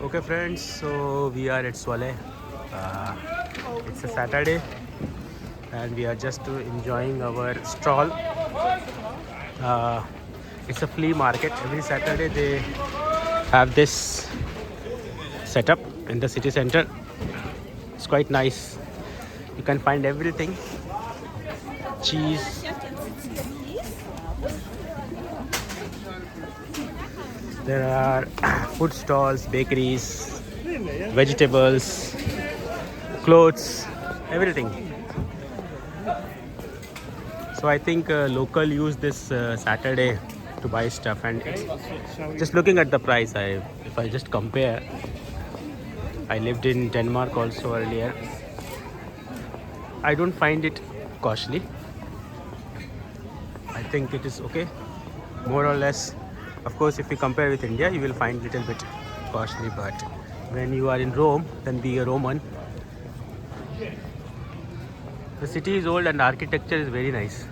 Okay, friends, so we are at Swale. Uh, it's a Saturday, and we are just enjoying our stroll. Uh, it's a flea market. Every Saturday, they have this setup in the city center. It's quite nice. You can find everything: cheese. There are food stalls, bakeries, vegetables, clothes, everything. So I think local use this Saturday to buy stuff, and it's just looking at the price. If I just compare, I lived in Denmark also earlier. I don't find it costly. I think it is okay, more or less. Of course, if you compare with India, you will find little bit costly. But when you are in Rome, then be a Roman. The city is old and architecture is very nice.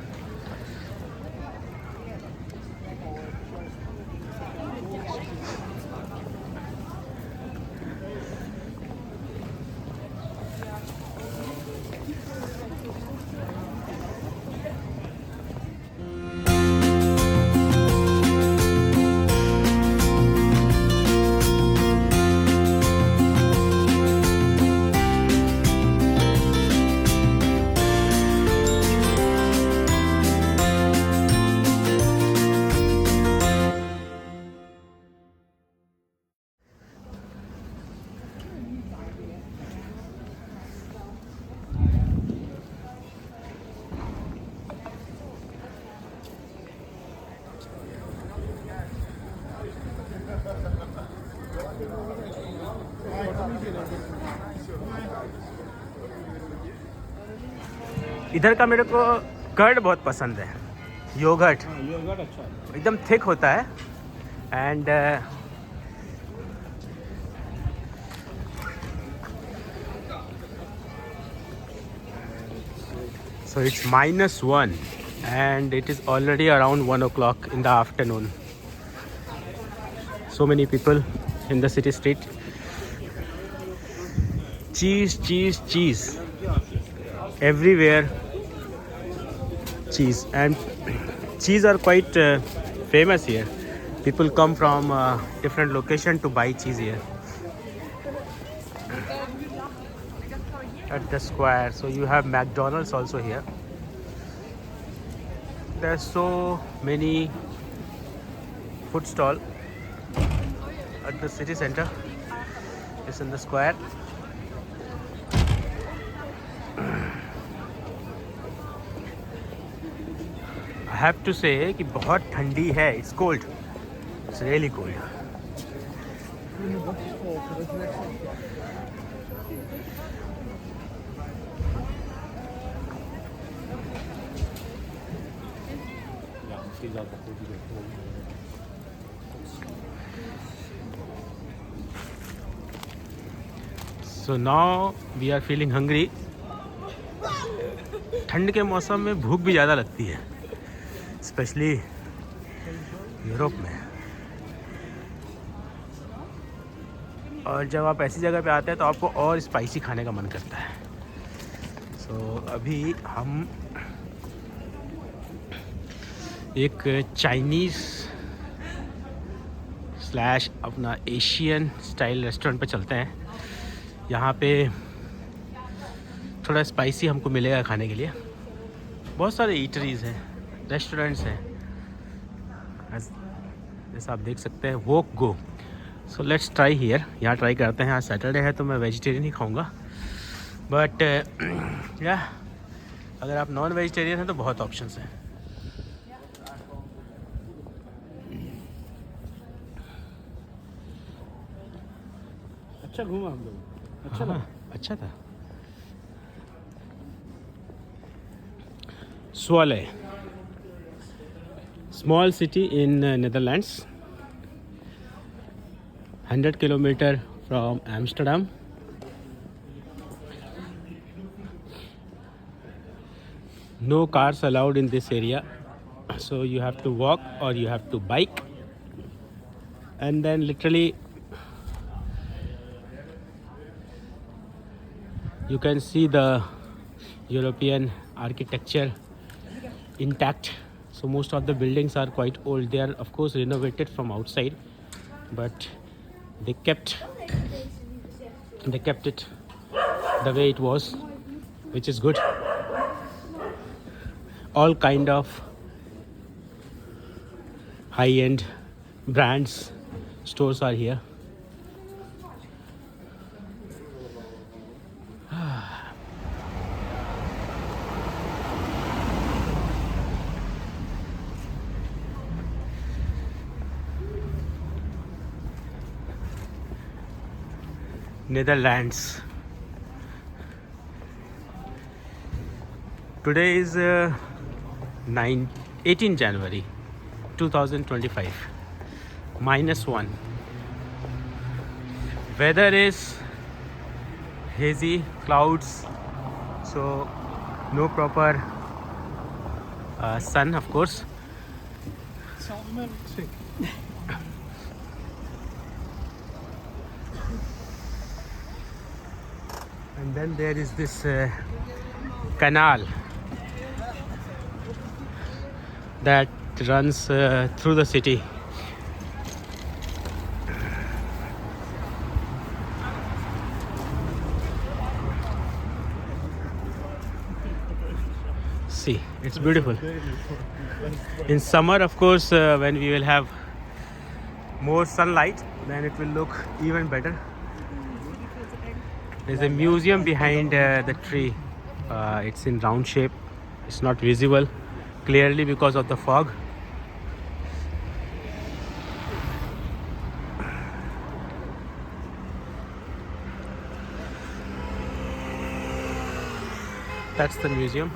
इधर का मेरे को curd बहुत पसंद है, yogurt yogurt अच्छा है। एकदम थिक होता है and so it's -1 and it is already around 1 o'clock in the afternoon. So many people in the city street. Cheese, cheese, cheese. Everywhere cheese, and cheese are quite famous here. People come from different location to buy cheese here at the square. So you have McDonald's also here. There are so many food stall at the city center. It's in the square. I have to say कि बहुत ठंडी है. It's cold. It's really cold. So now we are feeling hungry. ठंड के मौसम में भूख भी ज़्यादा लगती है, स्पेशली यूरोप में. और जब आप ऐसी जगह पे आते हैं तो आपको और स्पाइसी खाने का मन करता है. सो अभी हम एक चाइनीज़ स्लैश अपना एशियन स्टाइल रेस्टोरेंट पे चलते हैं. यहाँ पे थोड़ा स्पाइसी हमको मिलेगा खाने के लिए. बहुत सारे ईटरीज़ हैं, रेस्टोरेंट्स हैं, जैसा आप देख सकते हैं. वोक गो. So let's try here. यहाँ ट्राई करते हैं. आज सैटरडे है तो मैं वेजिटेरियन ही खाऊंगा. बट या अगर आप नॉन वेजिटेरियन हैं तो बहुत ऑप्शंस हैं. अच्छा घूमा हम लोग, अच्छा लगा। अच्छा था. Swale, small city in Netherlands, 100 kilometer from Amsterdam. No cars allowed in this area, so you have to walk or you have to bike, and then literally You can see the European architecture intact. So most of the buildings are quite old. They are of course renovated from outside, but they kept it the way it was, which is good. All kind of high-end brands stores are here. Netherlands. Today is 18 January 2025. -1. Weather is hazy, clouds, so no proper sun, of course. And then there is this canal that runs through the city. See, it's beautiful. In summer, of course, when we will have more sunlight, then it will look even better. There's a museum behind the tree. It's in round shape. It's not visible clearly because of the fog. That's the museum.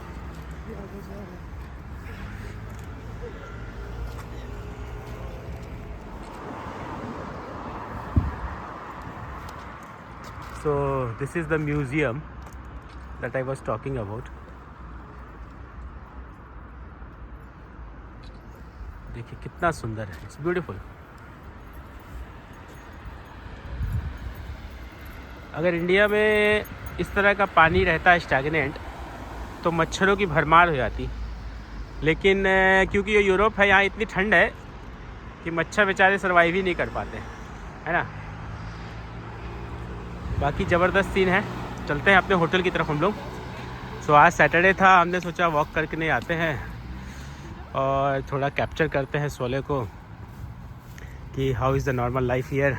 So this is the museum that I was talking about. देखिए कितना सुंदर है. It's beautiful. अगर India में इस तरह का पानी रहता है स्टैग्नेंट, तो मच्छरों की भरमार हो जाती. लेकिन क्योंकि ये यूरोप है, यहाँ इतनी ठंड है कि मच्छर बेचारे सर्वाइव ही नहीं कर पाते, है ना. बाकी ज़बरदस्त सीन है. चलते हैं अपने होटल की तरफ हम लोग. सो आज सैटरडे था, हमने सोचा वॉक करके नहीं आते हैं और थोड़ा कैप्चर करते हैं सोले को कि how is the normal life here.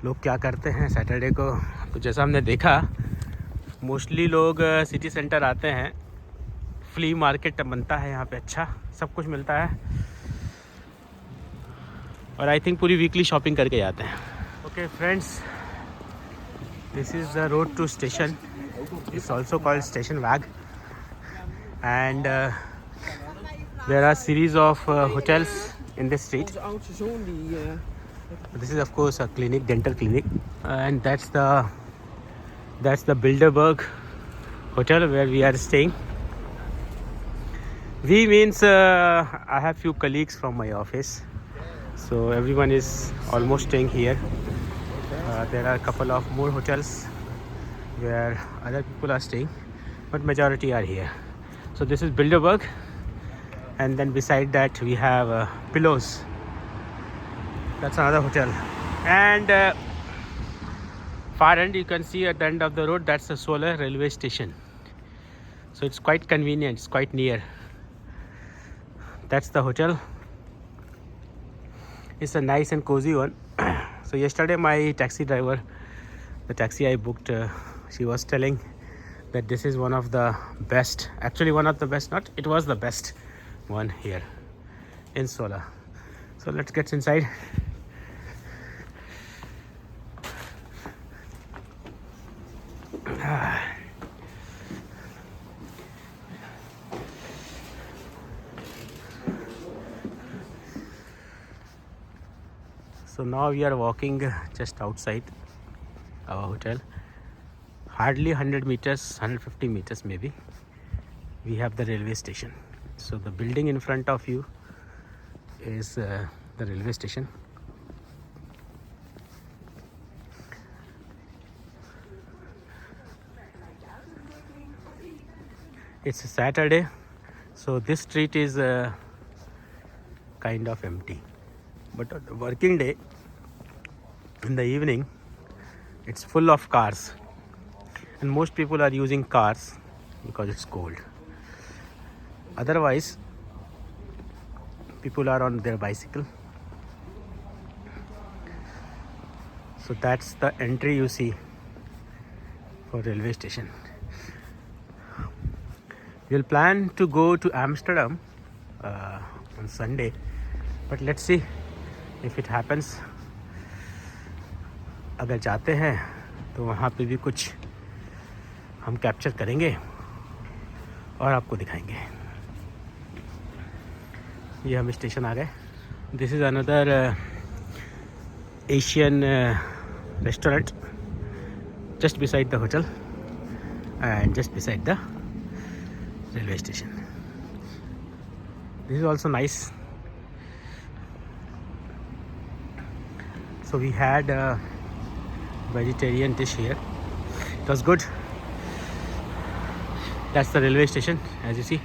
लोग क्या करते हैं सैटरडे को. तो जैसा हमने देखा, मोस्टली लोग सिटी सेंटर आते हैं. फ्ली मार्केट बनता है यहाँ पे, अच्छा सब कुछ मिलता है. और आई थिंक पूरी वीकली शॉपिंग करके जाते हैं. Okay friends, this is the road to station. It's also called Station Wag, and there are series of hotels in this street. This is of course a clinic, dental clinic, and that's the Bilderberg hotel where we are staying. We means I have few colleagues from my office, so everyone is almost staying here. There are a couple of more hotels where other people are staying, but majority are here. So this is Bilderberg, and then beside that we have Pillows. That's another hotel. And far end you can see at the end of the road, that's the Solar railway station. So it's quite convenient, it's quite near. That's the hotel. It's a nice and cozy one. So yesterday my taxi driver, the taxi I booked, she was telling that this is one of the best, actually one of the best, not, it was the best one here in Sola. So let's get inside. So now we are walking just outside our hotel. Hardly 100 meters, 150 meters maybe. We have the railway station. So the building in front of you is the railway station. It's a Saturday, so this street is kind of empty. But on the working day, in the evening, it's full of cars. And most people are using cars because it's cold. Otherwise, people are on their bicycle. So that's the entry you see for railway station. We'll plan to go to Amsterdam on Sunday, but let's see if it happens. अगर जाते हैं तो वहाँ पे भी कुछ हम capture करेंगे और आपको दिखाएंगे. ये हम स्टेशन आ गए. This is another Asian restaurant just beside the hotel and just beside the railway station. This is also nice. So we had a vegetarian dish here. It was good. That's the railway station, as you see.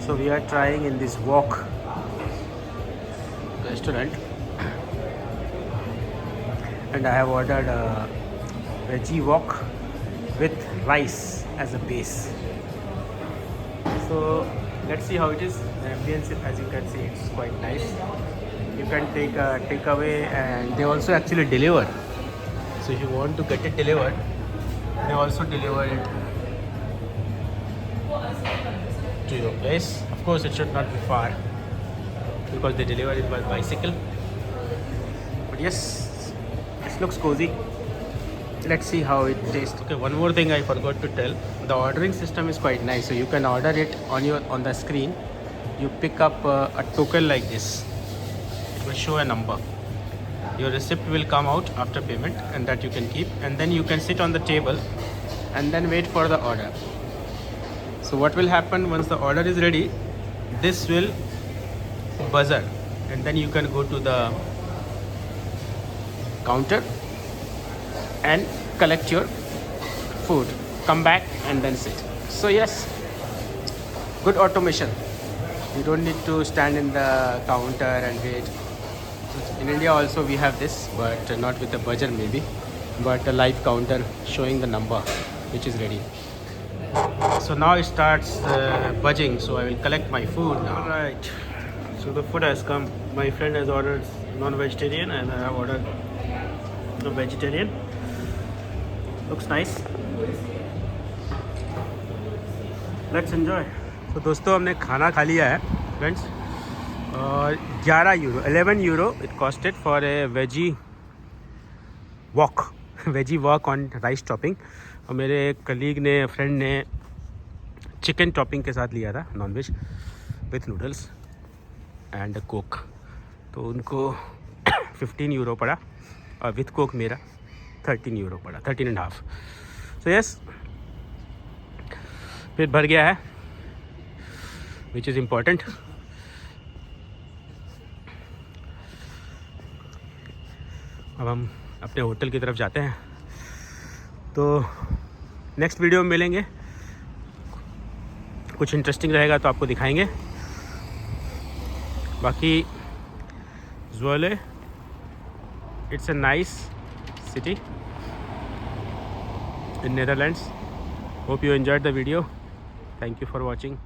So we are trying in this wok restaurant, and I have ordered a veggie wok with rice as a base. So let's see how it is. The ambience, as you can see, it's quite nice. You can take a takeaway, and they also actually deliver. So if you want to get it delivered, they also deliver it to your place. Of course, it should not be far because they deliver it by bicycle. But yes, this looks cozy. Let's see how it tastes. Okay, one more thing I forgot to tell. The ordering system is quite nice. So you can order it on the screen. You pick up a token like this. It will show a number. Your receipt will come out after payment, and that you can keep. And then you can sit on the table and then wait for the order. So what will happen once the order is ready? This will buzzer, and then you can go to the counter and collect your food, come back and then sit. So yes, good automation. You don't need to stand in the counter and wait. In India also we have this, but not with a buzzer maybe, but a live counter showing the number which is ready. So now it starts buzzing, so I will collect my food now. Alright, so the food has come. My friend has ordered non-vegetarian and I have ordered vegetarian. Looks nice. Let's enjoy. तो दोस्तों हमने खाना खा लिया है friends, और 11 euro it costed for a veggie wok on rice topping. और मेरे कलीग ने, फ्रेंड ने चिकन टॉपिंग के साथ लिया था, non veg with noodles and Coke. तो उनको 15 euro पड़ा और विथ कोक मेरा 13 euro पड़ा, 13.5. सो यस, पेट भर गया है, विच इज़ इम्पॉर्टेंट. अब हम अपने होटल की तरफ जाते हैं. तो नेक्स्ट वीडियो में मिलेंगे, कुछ इंटरेस्टिंग रहेगा तो आपको दिखाएंगे. बाकी Zwolle, it's a nice city in Netherlands. Hope you enjoyed the video. Thank you for watching.